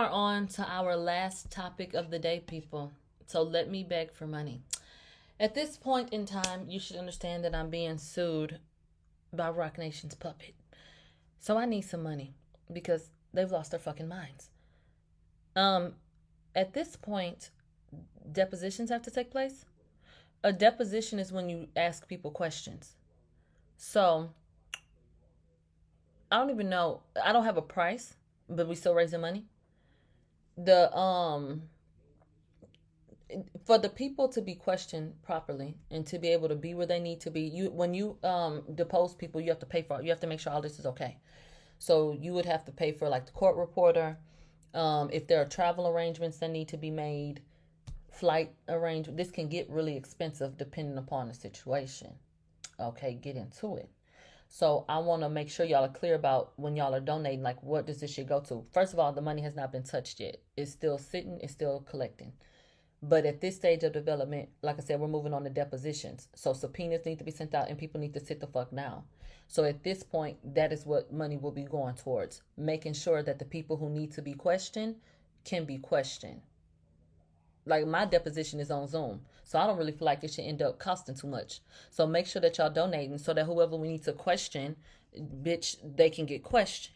are on to our last topic of the day, people. So let me beg for money. At this point in time, you should understand that I'm being sued by Rock Nation's puppet. So I need some money because they've lost their fucking minds. Um, at this point, depositions have to take place. A deposition is when you ask people questions. So I don't even know. I don't have a price, but we still raising money. The For the people to be questioned properly and to be able to be where they need to be, you when you depose people, you have to pay for it. You have to make sure all this is okay. So you would have to pay for like the court reporter, if there are travel arrangements that need to be made, flight arrangement. This can get really expensive depending upon the situation. Okay, get into it. So I want to make sure y'all are clear about when y'all are donating, like what does this shit go to? First of all, the money has not been touched yet. It's still sitting, it's still collecting. But at this stage of development, like I said, we're moving on to depositions. So subpoenas need to be sent out and people need to sit the fuck down. So at this point, that is what money will be going towards. Making sure that the people who need to be questioned can be questioned. Like my deposition is on Zoom. So I don't really feel like it should end up costing too much. So make sure that y'all donating so that whoever we need to question, bitch, they can get questioned.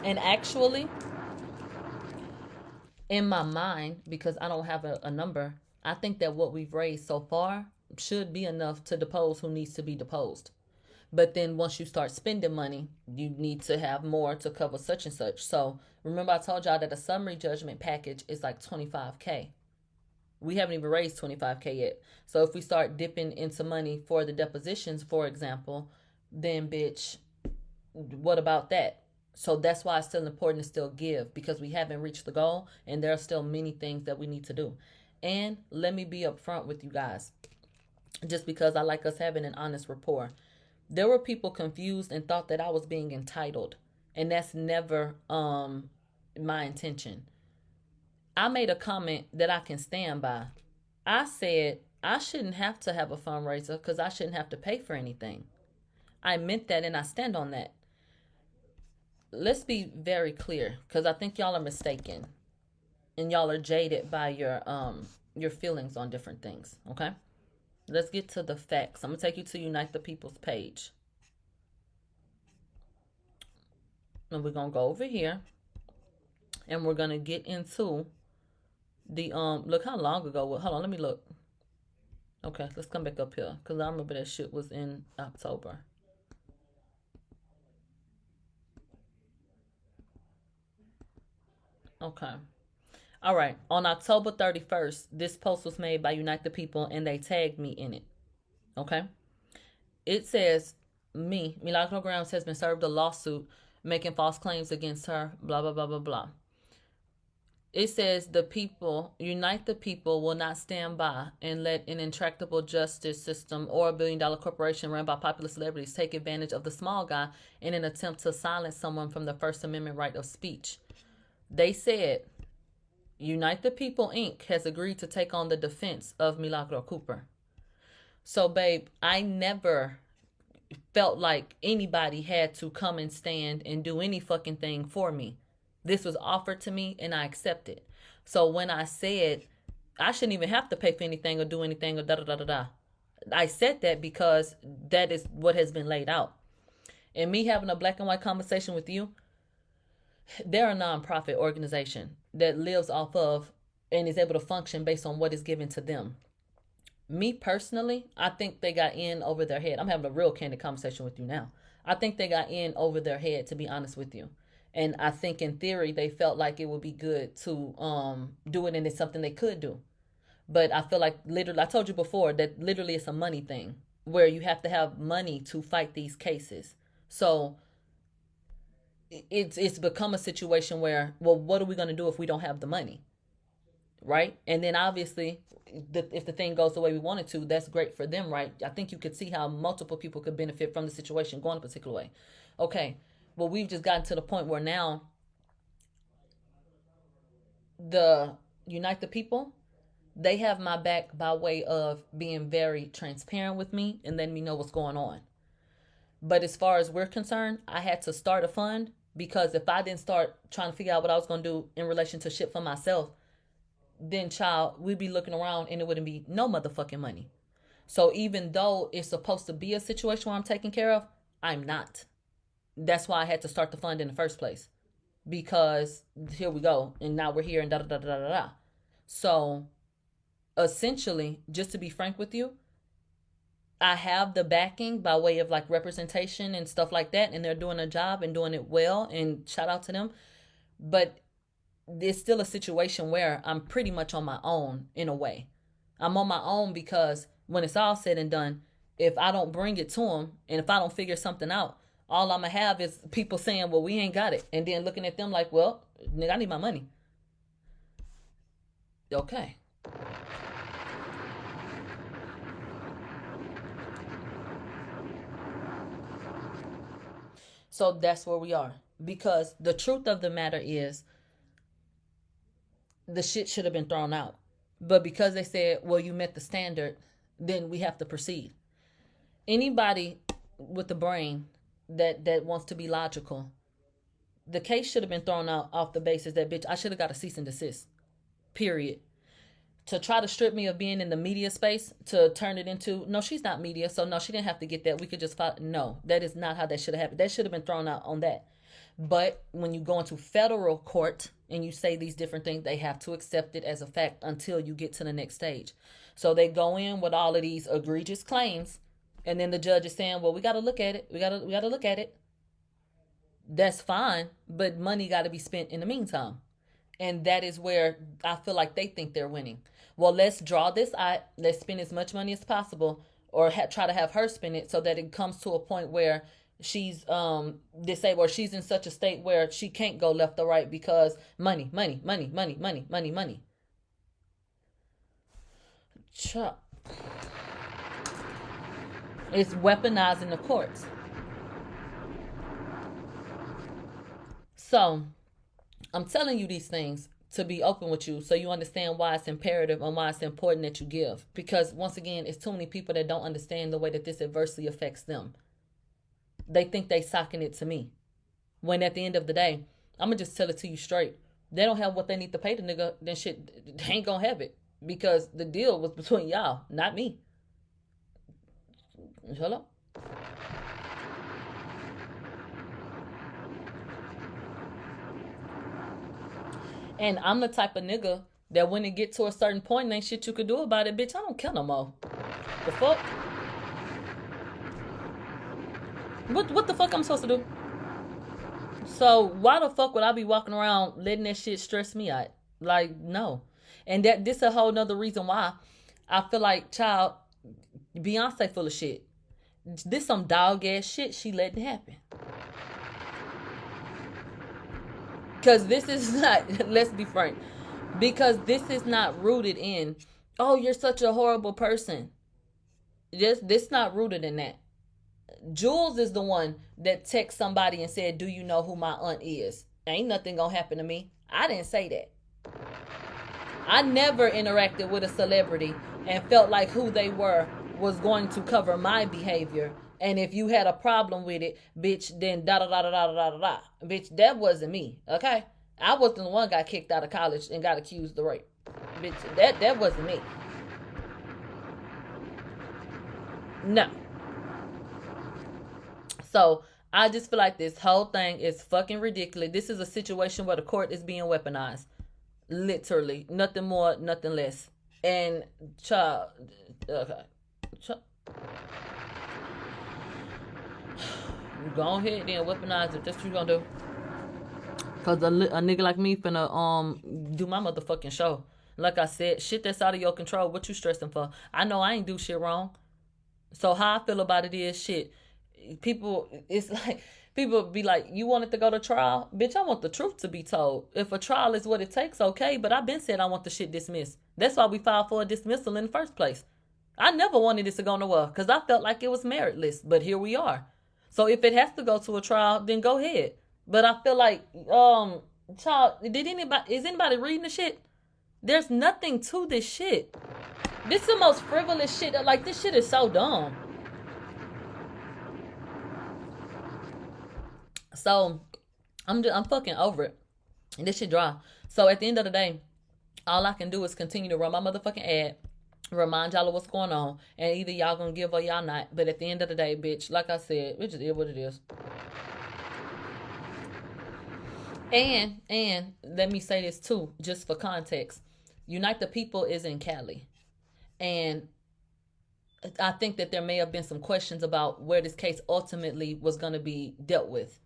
And actually, in my mind, because I don't have a number, I think that what we've raised so far should be enough to depose who needs to be deposed. But then once you start spending money, you need to have more to cover such and such. So remember I told y'all that a summary judgment package is like 25K. We haven't even raised 25K yet. So if we start dipping into money for the depositions, for example, then bitch, what about that? So that's why it's still important to still give, because we haven't reached the goal and there are still many things that we need to do. And let me be upfront with you guys, just because I like us having an honest rapport. There were people confused and thought that I was being entitled, and that's never my intention. I made a comment that I can stand by. I said I shouldn't have to have a fundraiser because I shouldn't have to pay for anything. I meant that and I stand on that. Let's be very clear, because I think y'all are mistaken and y'all are jaded by your feelings on different things. Okay, let's get to the facts. I'm gonna take you to Unite the People's page, and we're gonna go over here, and we're gonna get into the Look how long ago. Hold on, let me look. Okay, let's come back up here because I remember that shit was in October. Okay. All right. On October 31st, this post was made by Unite the People and they tagged me in it. Okay. It says, MilagroGramz has been served a lawsuit making false claims against her, blah, blah, blah, blah, blah. It says the people, Unite the People, will not stand by and let an intractable justice system or a billion-dollar corporation run by popular celebrities take advantage of the small guy in an attempt to silence someone from the First Amendment right of speech. They said, Unite the People Inc. has agreed to take on the defense of Milagro Cooper. So, babe, I never felt like anybody had to come and stand and do any fucking thing for me. This was offered to me and I accepted. So when I said I shouldn't even have to pay for anything or do anything or da da da da da, I said that because that is what has been laid out. And me having a black and white conversation with you, they're a nonprofit organization that lives off of and is able to function based on what is given to them. Me personally, I think they got in over their head. I'm having a real candid conversation with you now. I think they got in over their head, to be honest with you. And I think in theory they felt like it would be good to do it and it's something they could do. But I feel like literally, I told you before that literally it's a money thing where you have to have money to fight these cases. So it's become a situation where, well, what are we going to do if we don't have the money? Right? And then obviously, if the thing goes the way we want it to, that's great for them, right? I think you could see how multiple people could benefit from the situation going a particular way. Okay, well, we've just gotten to the point where now the Unite the People, they have my back by way of being very transparent with me and letting me know what's going on. But as far as we're concerned, I had to start a fund because if I didn't start trying to figure out what I was going to do in relation to shit for myself, then child, we'd be looking around and it wouldn't be no motherfucking money. So even though it's supposed to be a situation where I'm taken care of, I'm not. That's why I had to start the fund in the first place. Because here we go. And now we're here and da da da da da da. So essentially, just to be frank with you, I have the backing by way of like representation and stuff like that. And they're doing a job and doing it well. And shout out to them. But it's still a situation where I'm pretty much on my own in a way. I'm on my own because when it's all said and done, if I don't bring it to them and if I don't figure something out, all I'm going to have is people saying, well, we ain't got it. And then looking at them like, well, nigga, I need my money. Okay. So that's where we are. Because the truth of the matter is, the shit should have been thrown out. But because they said, well, you met the standard, then we have to proceed. Anybody with the brain that wants to be logical, the case should have been thrown out off the basis that, bitch, I should have got a cease and desist. Period. To try to strip me of being in the media space, to turn it into, no, she's not media, so no, she didn't have to get that. We could just follow. No, that is not how that should have happened. That should have been thrown out on that. But when you go into federal court and you say these different things, they have to accept it as a fact until you get to the next stage. So they go in with all of these egregious claims, and then the judge is saying, well, we got to look at it. We got to look at it. That's fine, but money got to be spent in the meantime. And that is where I feel like they think they're winning. Well, let's draw this out. Let's spend as much money as possible, or try to have her spend it so that it comes to a point where she's disabled, or she's in such a state where she can't go left or right because money. Chuck. It's weaponizing the courts. So I'm telling you these things to be open with you so you understand why it's imperative and why it's important that you give. Because once again, it's too many people that don't understand the way that this adversely affects them. They think they socking it to me. When at the end of the day, I'm going to just tell it to you straight. They don't have what they need to pay the nigga, then shit, they ain't going to have it. Because the deal was between y'all, not me. Hello? And I'm the type of nigga that when it get to a certain point, ain't shit you could do about it. Bitch, I don't care no more. The fuck? What the fuck I'm supposed to do? So why the fuck would I be walking around letting that shit stress me out? Like, no. And this a whole nother reason why I feel like, child, Beyonce full of shit. This some dog ass shit she letting happen. Because this is not, let's be frank, because this is not rooted in, oh, you're such a horrible person. This not rooted in that. Jules is the one that texted somebody and said, do you know who my aunt is? Ain't nothing gonna happen to me. I didn't say that. I never interacted with a celebrity and felt like who they were was going to cover my behavior. And if you had a problem with it, bitch, then da da da da da da da da. Bitch, that wasn't me, okay? I wasn't the one got kicked out of college and got accused of rape. Bitch, that wasn't me. No. So I just feel like this whole thing is fucking ridiculous. This is a situation where the court is being weaponized. Literally. Nothing more, nothing less. And child, okay. Go ahead then, weaponize it. That's what you gonna do. Cause a nigga like me finna do my motherfucking show. Like I said, shit that's out of your control. What you stressing for? I know I ain't do shit wrong. So how I feel about it is shit. It's like people be like, you want it to go to trial? Bitch, I want the truth to be told. If a trial is what it takes, okay. But I've been said I want the shit dismissed. That's why we filed for a dismissal in the first place. I never wanted this to go nowhere because I felt like it was meritless. But here we are. So if it has to go to a trial, then go ahead. But I feel like, child, is anybody reading the shit? There's nothing to this shit. This is the most frivolous shit. Like, this shit is so dumb. So I'm fucking over it. And this shit dry. So at the end of the day, all I can do is continue to run my motherfucking ad, remind y'all of what's going on, and either y'all gonna give or y'all not. But at the end of the day, bitch, like I said, it just is what it is. And let me say this too, just for context. Unite the People is in Cali. And I think that there may have been some questions about where this case ultimately was going to be dealt with.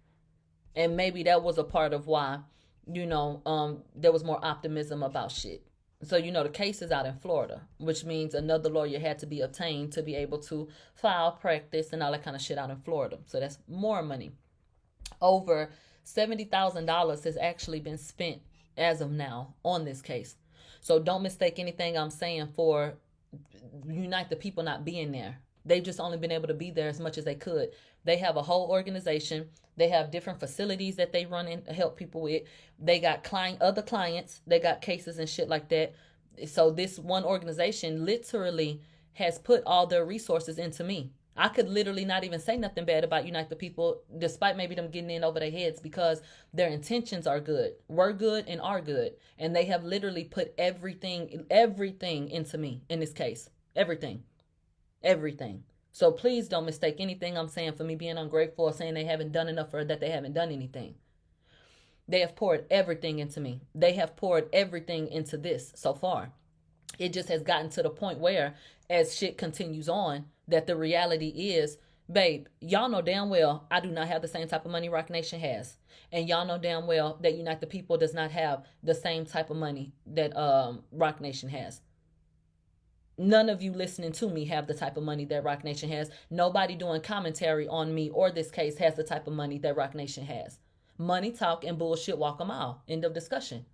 And maybe that was a part of why, there was more optimism about shit. So, the case is out in Florida, which means another lawyer had to be obtained to be able to file, practice, and all that kind of shit out in Florida. So that's more money. Over $70,000 has actually been spent as of now on this case. So don't mistake anything I'm saying for Unite the People not being there. They've just only been able to be there as much as they could. They have a whole organization. They have different facilities that they run and help people with. They got other clients. They got cases and shit like that. So this one organization literally has put all their resources into me. I could literally not even say nothing bad about Unite the People, despite maybe them getting in over their heads, because their intentions are good, were good, and are good. And they have literally put everything into me in this case. Everything. So please don't mistake anything I'm saying for me being ungrateful or saying they haven't done enough or that they haven't done anything. They have poured everything into me. They have poured everything into this so far. It just has gotten to the point where, as shit continues on, that the reality is, babe, y'all know damn well I do not have the same type of money Roc Nation has. And y'all know damn well that Unite the People does not have the same type of money that Roc Nation has. None of you listening to me have the type of money that Roc Nation has. Nobody doing commentary on me or this case has the type of money that Roc Nation has. Money talk and bullshit walk a mile. End of discussion.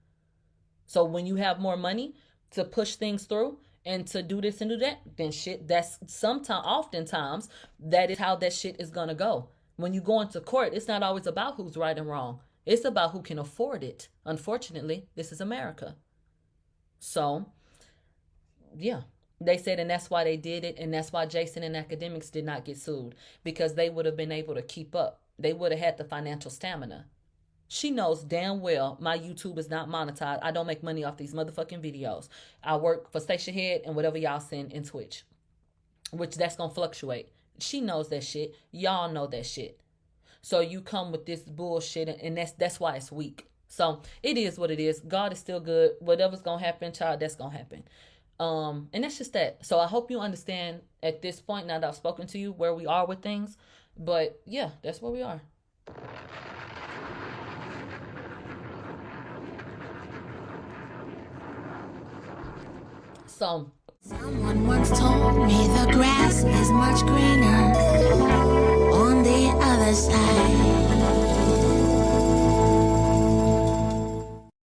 So when you have more money to push things through and to do this and do that, then shit, oftentimes, that is how that shit is gonna go. When you go into court, it's not always about who's right and wrong. It's about who can afford it. Unfortunately, this is America. So, yeah. They said, and that's why they did it, and that's why Jason and Academics did not get sued, because they would have been able to keep up. They would have had the financial stamina. She knows damn well my YouTube is not monetized. I don't make money off these motherfucking videos. I work for Station Head and whatever y'all send in Twitch, which that's going to fluctuate. She knows that shit. Y'all know that shit. So you come with this bullshit, and that's why it's weak. So it is what it is. God is still good. Whatever's going to happen, child, that's going to happen. And that's just that. So I hope you understand at this point, now that I've spoken to you, where we are with things. But yeah, that's where we are. So someone once told me the grass is much greener